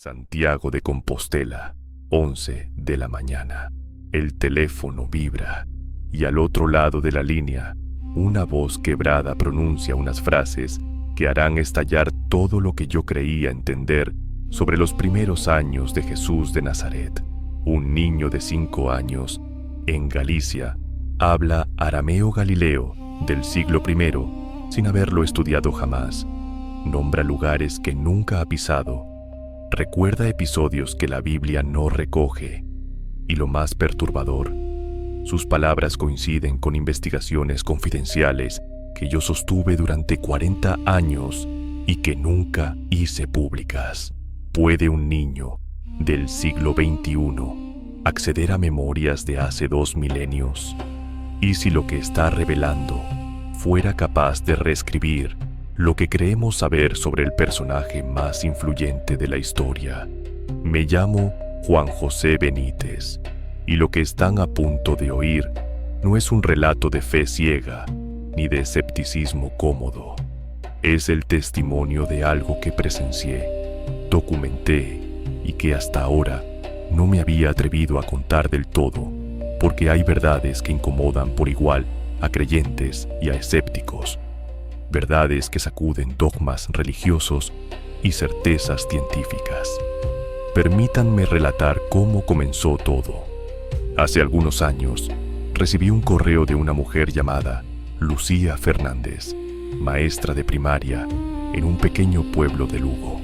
Santiago de Compostela, 11 de la mañana. El teléfono vibra y al otro lado de la línea, una voz quebrada pronuncia unas frases que harán estallar todo lo que yo creía entender sobre los primeros años de Jesús de Nazaret. Un niño de 5 años, en Galicia, habla arameo galileo del siglo I sin haberlo estudiado jamás. Nombra lugares que nunca ha pisado. Recuerda episodios que la Biblia no recoge. Y lo más perturbador, sus palabras coinciden con investigaciones confidenciales que yo sostuve durante 40 años y que nunca hice públicas. ¿Puede un niño del siglo XXI acceder a memorias de hace 2 milenios? ¿Y si lo que está revelando fuera capaz de reescribir lo que creemos saber sobre el personaje más influyente de la historia? Me llamo Juan José Benítez, y lo que están a punto de oír no es un relato de fe ciega ni de escepticismo cómodo. Es el testimonio de algo que presencié, documenté y que hasta ahora no me había atrevido a contar del todo, porque hay verdades que incomodan por igual a creyentes y a escépticos. Verdades que sacuden dogmas religiosos y certezas científicas. Permítanme relatar cómo comenzó todo. Hace algunos años, recibí un correo de una mujer llamada Lucía Fernández, maestra de primaria en un pequeño pueblo de Lugo.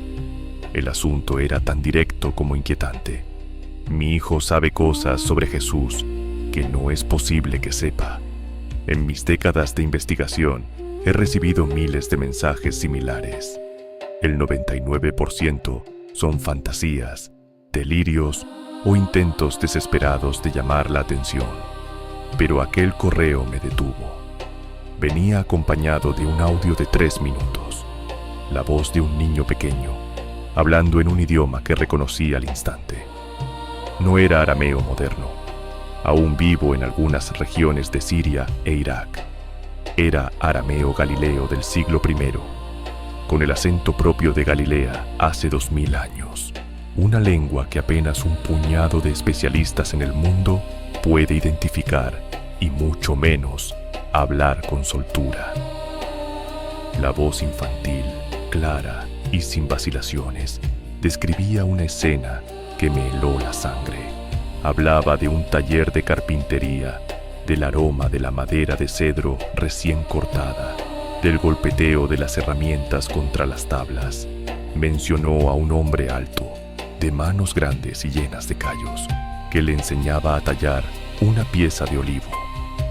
El asunto era tan directo como inquietante. Mi hijo sabe cosas sobre Jesús que no es posible que sepa. En mis décadas de investigación, he recibido miles de mensajes similares. El 99% son fantasías, delirios o intentos desesperados de llamar la atención. Pero aquel correo me detuvo. Venía acompañado de un audio de 3 minutos. La voz de un niño pequeño, hablando en un idioma que reconocí al instante. No era arameo moderno, aún vivo en algunas regiones de Siria e Irak. Era arameo galileo del siglo I, con el acento propio de Galilea hace 2000 años. Una lengua que apenas un puñado de especialistas en el mundo puede identificar y mucho menos hablar con soltura. La voz infantil, clara y sin vacilaciones, describía una escena que me heló la sangre. Hablaba de un taller de carpintería, del aroma de la madera de cedro recién cortada, del golpeteo de las herramientas contra las tablas. Mencionó a un hombre alto, de manos grandes y llenas de callos, que le enseñaba a tallar una pieza de olivo,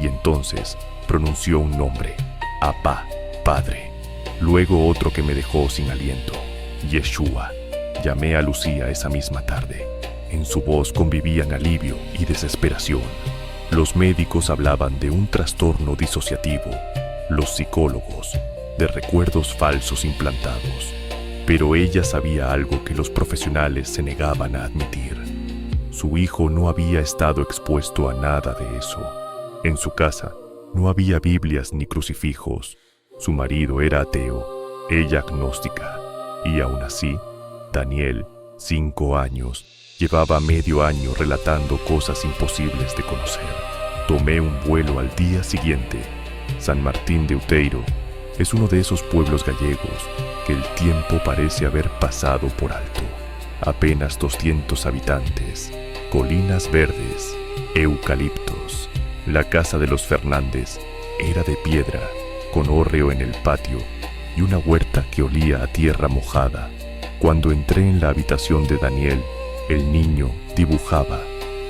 y entonces pronunció un nombre, Apá, Padre. Luego otro que me dejó sin aliento, Yeshua. Llamé a Lucía esa misma tarde. En su voz convivían alivio y desesperación. Los médicos hablaban de un trastorno disociativo, los psicólogos de recuerdos falsos implantados. Pero ella sabía algo que los profesionales se negaban a admitir. Su hijo no había estado expuesto a nada de eso. En su casa no había Biblias ni crucifijos. Su marido era ateo, ella agnóstica. Y aún así, Daniel, 5 años, llevaba medio año relatando cosas imposibles de conocer. Tomé un vuelo al día siguiente. San Martín de Outeiro es uno de esos pueblos gallegos que el tiempo parece haber pasado por alto. Apenas 200 habitantes, colinas verdes, eucaliptos. La casa de los Fernández era de piedra, con hórreo en el patio y una huerta que olía a tierra mojada. Cuando entré en la habitación de Daniel, el niño dibujaba.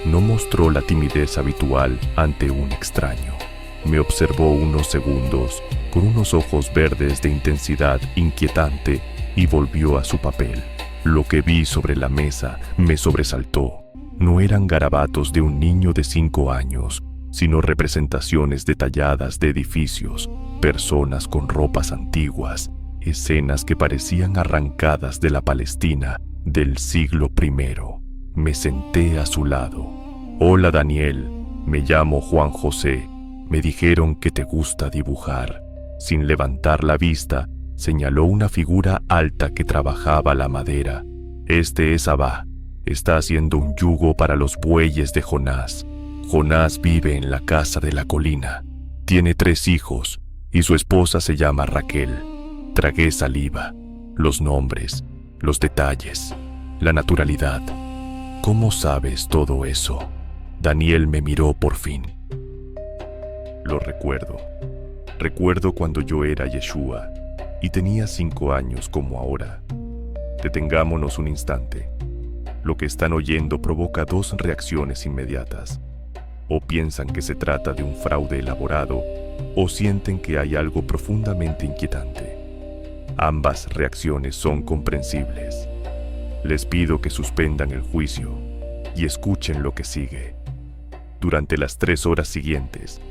No mostró la timidez habitual ante un extraño. Me observó unos segundos con unos ojos verdes de intensidad inquietante y volvió a su papel. Lo que vi sobre la mesa me sobresaltó. No eran garabatos de un niño de 5 años, sino representaciones detalladas de edificios, personas con ropas antiguas, escenas que parecían arrancadas de la Palestina del siglo I. Me senté a su lado. Hola Daniel, me llamo Juan José. Me dijeron que te gusta dibujar. Sin levantar la vista, señaló una figura alta que trabajaba la madera. Este es Abba. Está haciendo un yugo para los bueyes de Jonás. Jonás vive en la casa de la colina. Tiene 3 hijos y su esposa se llama Raquel. Tragué saliva, los nombres, los detalles, la naturalidad. ¿Cómo sabes todo eso? Daniel me miró por fin. Lo recuerdo. Recuerdo cuando yo era Yeshua y tenía 5 años como ahora. Detengámonos un instante. Lo que están oyendo provoca 2 reacciones inmediatas. O piensan que se trata de un fraude elaborado, o sienten que hay algo profundamente inquietante. Ambas reacciones son comprensibles. Les pido que suspendan el juicio y escuchen lo que sigue. Durante las 3 horas siguientes,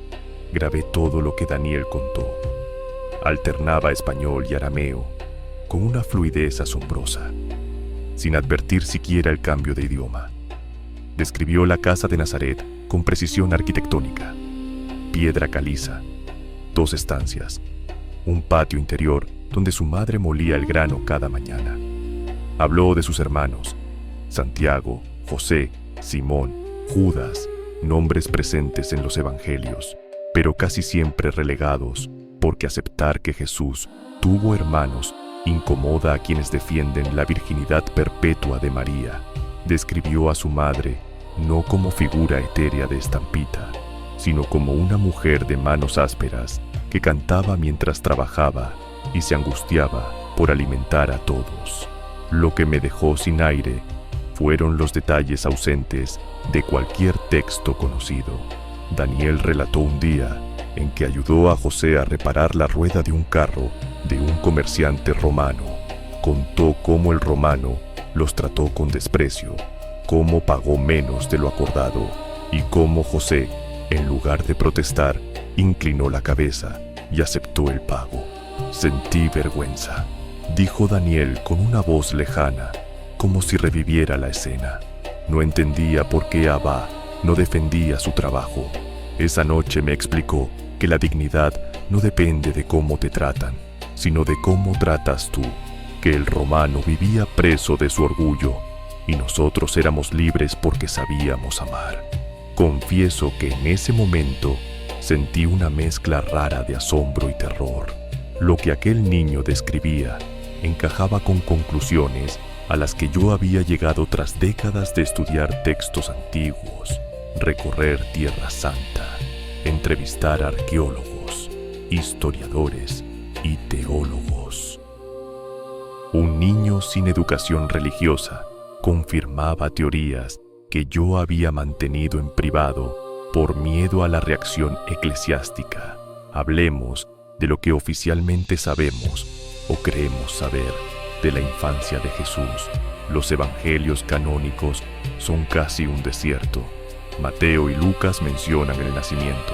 grabé todo lo que Daniel contó. Alternaba español y arameo con una fluidez asombrosa, sin advertir siquiera el cambio de idioma. Describió la casa de Nazaret con precisión arquitectónica. Piedra caliza, 2 estancias, un patio interior donde su madre molía el grano cada mañana. Habló de sus hermanos, Santiago, José, Simón, Judas, nombres presentes en los evangelios, pero casi siempre relegados, porque aceptar que Jesús tuvo hermanos incomoda a quienes defienden la virginidad perpetua de María. Describió a su madre no como figura etérea de estampita, sino como una mujer de manos ásperas que cantaba mientras trabajaba y se angustiaba por alimentar a todos. Lo que me dejó sin aire fueron los detalles ausentes de cualquier texto conocido. Daniel relató un día en que ayudó a José a reparar la rueda de un carro de un comerciante romano. Contó cómo el romano los trató con desprecio, cómo pagó menos de lo acordado y cómo José, en lugar de protestar, inclinó la cabeza y aceptó el pago. Sentí vergüenza, dijo Daniel con una voz lejana, como si reviviera la escena. No entendía por qué Abba no defendía su trabajo. Esa noche me explicó que la dignidad no depende de cómo te tratan, sino de cómo tratas tú, que el romano vivía preso de su orgullo y nosotros éramos libres porque sabíamos amar. Confieso que en ese momento sentí una mezcla rara de asombro y terror. Lo que aquel niño describía encajaba con conclusiones a las que yo había llegado tras décadas de estudiar textos antiguos, recorrer Tierra Santa, entrevistar a arqueólogos, historiadores y teólogos. Un niño sin educación religiosa confirmaba teorías que yo había mantenido en privado por miedo a la reacción eclesiástica. Hablemos de lo que oficialmente sabemos o creemos saber de la infancia de Jesús. Los evangelios canónicos son casi un desierto. Mateo y Lucas mencionan el nacimiento.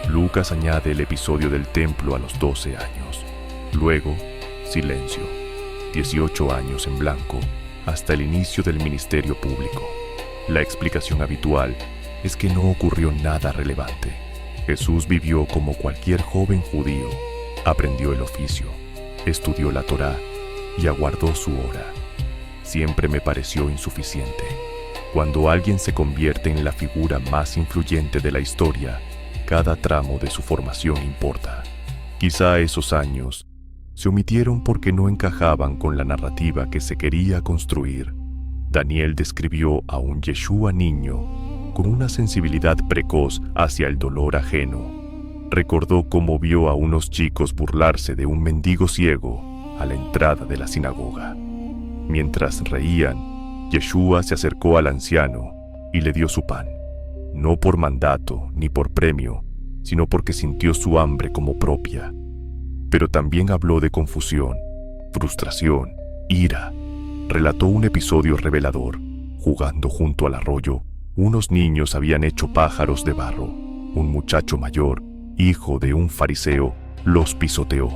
Lucas añade el episodio del templo a los 12 años. Luego, silencio. 18 años en blanco hasta el inicio del ministerio público. La explicación habitual es que no ocurrió nada relevante. Jesús vivió como cualquier joven judío, aprendió el oficio, estudió la Torá y aguardó su hora. Siempre me pareció insuficiente. Cuando alguien se convierte en la figura más influyente de la historia, cada tramo de su formación importa. Quizá esos años se omitieron porque no encajaban con la narrativa que se quería construir. Daniel describió a un Yeshua niño con una sensibilidad precoz hacia el dolor ajeno. Recordó cómo vio a unos chicos burlarse de un mendigo ciego a la entrada de la sinagoga. Mientras reían, Yeshua se acercó al anciano y le dio su pan, no por mandato ni por premio, sino porque sintió su hambre como propia. Pero también habló de confusión, frustración, ira. Relató un episodio revelador. Jugando junto al arroyo, unos niños habían hecho pájaros de barro. Un muchacho mayor, hijo de un fariseo, los pisoteó.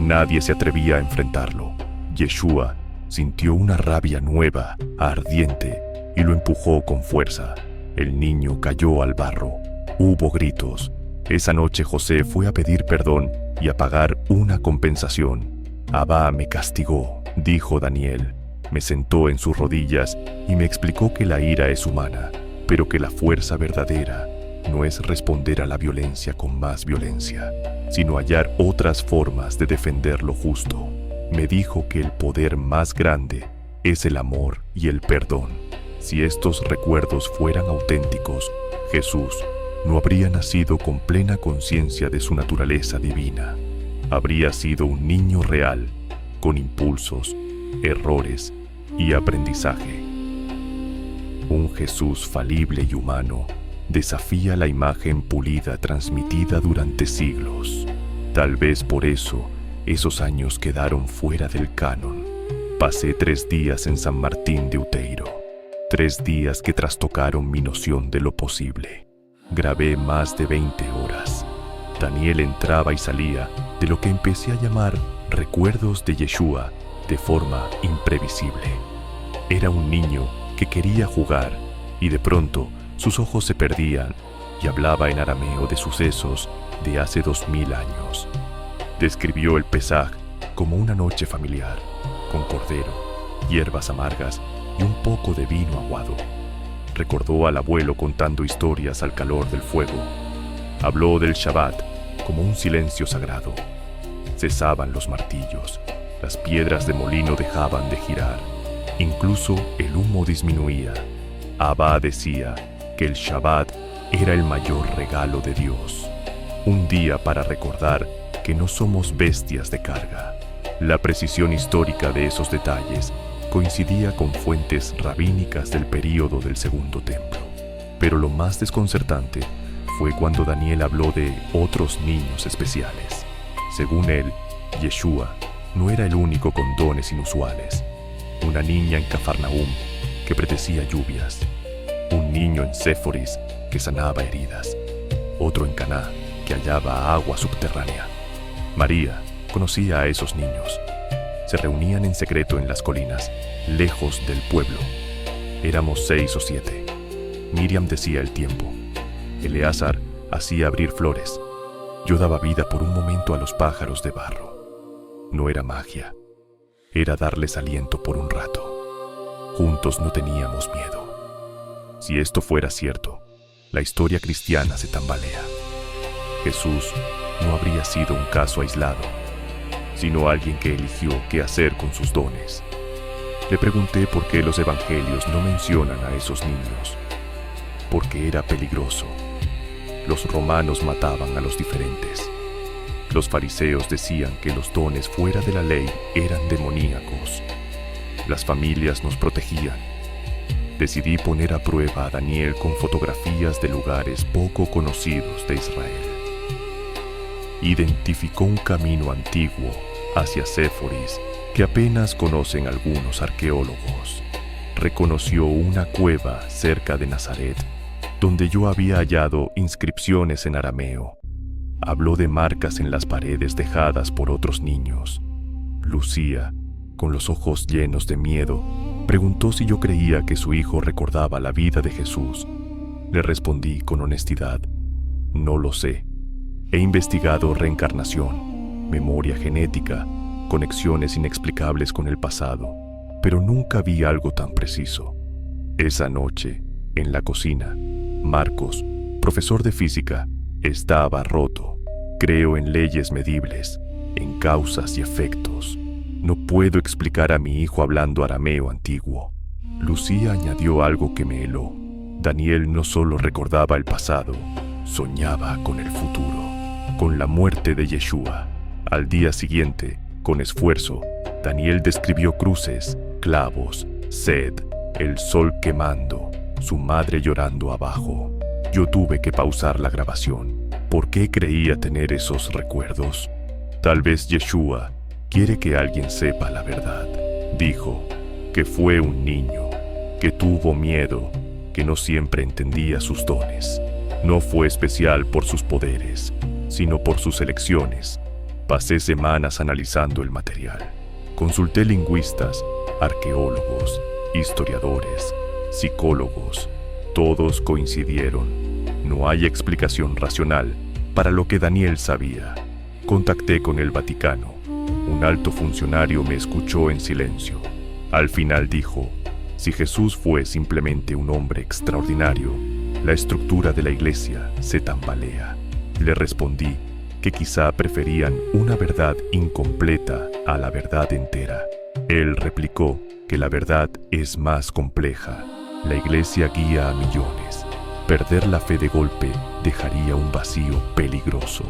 Nadie se atrevía a enfrentarlo. Yeshua sintió una rabia nueva, ardiente, y lo empujó con fuerza. El niño cayó al barro. Hubo gritos. Esa noche José fue a pedir perdón y a pagar una compensación. Abba me castigó, dijo Daniel. Me sentó en sus rodillas y me explicó que la ira es humana, pero que la fuerza verdadera no es responder a la violencia con más violencia, sino hallar otras formas de defender lo justo. Me dijo que el poder más grande es el amor y el perdón. Si estos recuerdos fueran auténticos, Jesús no habría nacido con plena conciencia de su naturaleza divina. Habría sido un niño real, con impulsos, errores y aprendizaje. Un Jesús falible y humano desafía la imagen pulida transmitida durante siglos. Tal vez por eso esos años quedaron fuera del canon. Pasé 3 días en San Martín de Uteiro, 3 días que trastocaron mi noción de lo posible. Grabé más de 20 horas. Daniel entraba y salía de lo que empecé a llamar recuerdos de Yeshua de forma imprevisible. Era un niño que quería jugar y de pronto sus ojos se perdían y hablaba en arameo de sucesos de hace 2000 años. Describió el Pesaj como una noche familiar, con cordero, hierbas amargas y un poco de vino aguado. Recordó al abuelo contando historias al calor del fuego. Habló del Shabbat como un silencio sagrado. Cesaban los martillos, las piedras de molino dejaban de girar, incluso el humo disminuía. Abba decía que el Shabbat era el mayor regalo de Dios, un día para recordar que no somos bestias de carga. La precisión histórica de esos detalles coincidía con fuentes rabínicas del período del Segundo Templo. Pero lo más desconcertante fue cuando Daniel habló de otros niños especiales. Según él, Yeshua no era el único con dones inusuales. Una niña en Cafarnaúm que predecía lluvias, un niño en Séforis que sanaba heridas, otro en Caná que hallaba agua subterránea. María conocía a esos niños. Se reunían en secreto en las colinas, lejos del pueblo. Éramos 6 o 7. Miriam decía el tiempo. Eleazar hacía abrir flores. Yo daba vida por un momento a los pájaros de barro. No era magia. Era darles aliento por un rato. Juntos no teníamos miedo. Si esto fuera cierto, la historia cristiana se tambalea. Jesús no habría sido un caso aislado, sino alguien que eligió qué hacer con sus dones. Le pregunté por qué los evangelios no mencionan a esos niños. Porque era peligroso. Los romanos mataban a los diferentes. Los fariseos decían que los dones fuera de la ley eran demoníacos. Las familias nos protegían. Decidí poner a prueba a Daniel con fotografías de lugares poco conocidos de Israel. Identificó un camino antiguo hacia Séforis que apenas conocen algunos arqueólogos. Reconoció una cueva cerca de Nazaret, donde yo había hallado inscripciones en arameo. Habló de marcas en las paredes dejadas por otros niños. Lucía, con los ojos llenos de miedo, preguntó si yo creía que su hijo recordaba la vida de Jesús. Le respondí con honestidad: no lo sé. He investigado reencarnación, memoria genética, conexiones inexplicables con el pasado, pero nunca vi algo tan preciso. Esa noche, en la cocina, Marcos, profesor de física, estaba roto. Creo en leyes medibles, en causas y efectos. No puedo explicar a mi hijo hablando arameo antiguo. Lucía añadió algo que me heló. Daniel no solo recordaba el pasado, soñaba con el futuro, con la muerte de Yeshua. Al día siguiente, con esfuerzo, Daniel describió cruces, clavos, sed, el sol quemando, su madre llorando abajo. Yo tuve que pausar la grabación. ¿Por qué creía tener esos recuerdos? Tal vez Yeshua quiere que alguien sepa la verdad. Dijo que fue un niño, que tuvo miedo, que no siempre entendía sus dones. No fue especial por sus poderes, sino por sus elecciones. Pasé semanas analizando el material. Consulté lingüistas, arqueólogos, historiadores, psicólogos. Todos coincidieron. No hay explicación racional para lo que Daniel sabía. Contacté con el Vaticano. Un alto funcionario me escuchó en silencio. Al final dijo, si Jesús fue simplemente un hombre extraordinario, la estructura de la iglesia se tambalea. Le respondí que quizá preferían una verdad incompleta a la verdad entera. Él replicó que la verdad es más compleja. La iglesia guía a millones. Perder la fe de golpe dejaría un vacío peligroso.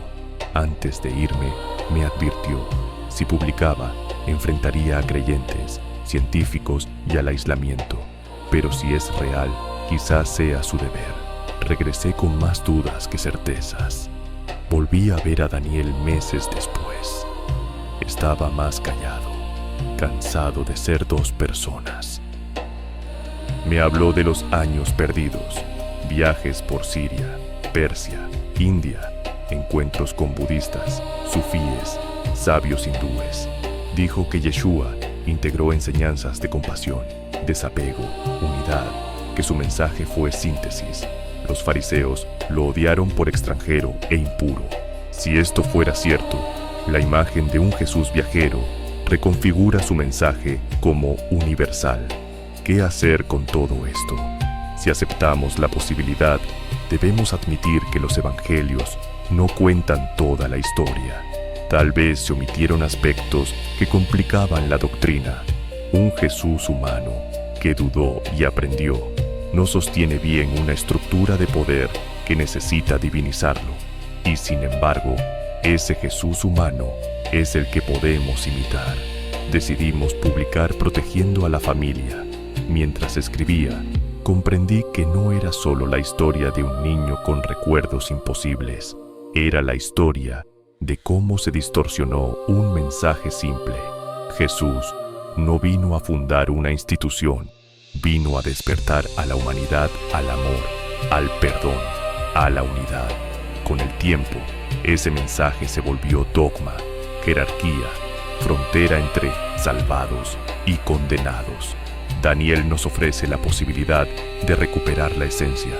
Antes de irme, me advirtió, si publicaba, enfrentaría a creyentes, científicos y al aislamiento. Pero si es real, quizás sea su deber. Regresé con más dudas que certezas. Volví a ver a Daniel meses después. Estaba más callado, cansado de ser dos personas. Me habló de los años perdidos, viajes por Siria, Persia, India, encuentros con budistas, sufíes, sabios hindúes. Dijo que Yeshua integró enseñanzas de compasión, desapego, unidad, que su mensaje fue síntesis. Los fariseos lo odiaron por extranjero e impuro. Si esto fuera cierto, la imagen de un Jesús viajero reconfigura su mensaje como universal. ¿Qué hacer con todo esto? Si aceptamos la posibilidad, debemos admitir que los evangelios no cuentan toda la historia. Tal vez se omitieron aspectos que complicaban la doctrina. Un Jesús humano que dudó y aprendió no sostiene bien una estructura de poder que necesita divinizarlo. Y sin embargo, ese Jesús humano es el que podemos imitar. Decidimos publicar protegiendo a la familia. Mientras escribía, comprendí que no era solo la historia de un niño con recuerdos imposibles. Era la historia de cómo se distorsionó un mensaje simple. Jesús no vino a fundar una institución, vino a despertar a la humanidad al amor, al perdón, a la unidad. Con el tiempo, ese mensaje se volvió dogma, jerarquía, frontera entre salvados y condenados. Daniel nos ofrece la posibilidad de recuperar la esencia,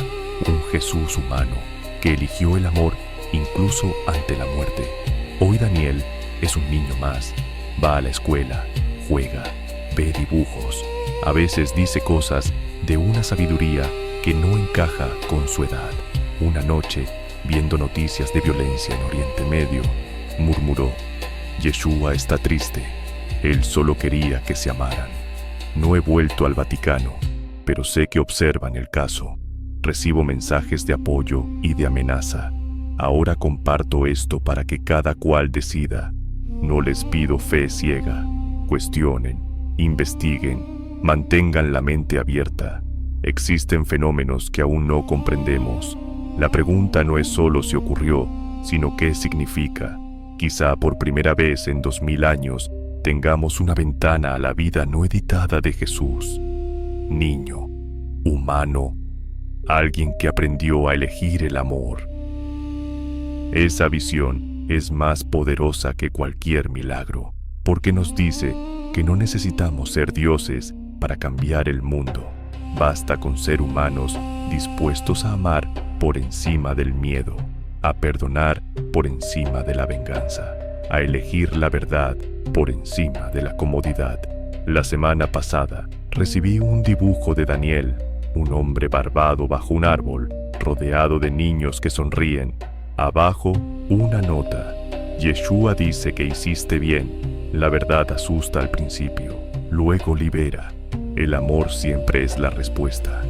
un Jesús humano que eligió el amor incluso ante la muerte. Hoy Daniel es un niño más, va a la escuela, juega, ve dibujos, a veces dice cosas de una sabiduría que no encaja con su edad. Una noche, viendo noticias de violencia en Oriente Medio, murmuró, Yeshua está triste, él solo quería que se amaran. No he vuelto al Vaticano, pero sé que observan el caso. Recibo mensajes de apoyo y de amenaza. Ahora comparto esto para que cada cual decida. No les pido fe ciega. Cuestionen, investiguen, mantengan la mente abierta. Existen fenómenos que aún no comprendemos. La pregunta no es solo si ocurrió, sino qué significa. Quizá por primera vez en 2000 años tengamos una ventana a la vida no editada de Jesús. Niño, humano, alguien que aprendió a elegir el amor. Esa visión es más poderosa que cualquier milagro, porque nos dice que no necesitamos ser dioses para cambiar el mundo. Basta con ser humanos dispuestos a amar por encima del miedo, a perdonar por encima de la venganza, a elegir la verdad por encima de la comodidad. La semana pasada recibí un dibujo de Daniel, un hombre barbado bajo un árbol, rodeado de niños que sonríen. Abajo, una nota. Yeshua dice que hiciste bien. La verdad asusta al principio, luego libera. El amor siempre es la respuesta.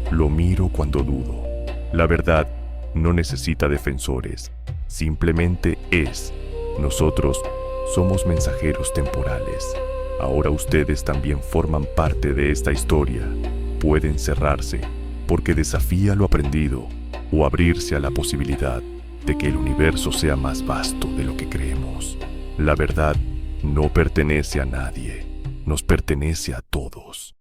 Lo miro cuando dudo. La verdad no necesita defensores, simplemente es. Nosotros somos mensajeros temporales. Ahora ustedes también forman parte de esta historia. Pueden cerrarse, porque desafía lo aprendido, o abrirse a la posibilidad de que el universo sea más vasto de lo que creemos. La verdad no pertenece a nadie, nos pertenece a todos.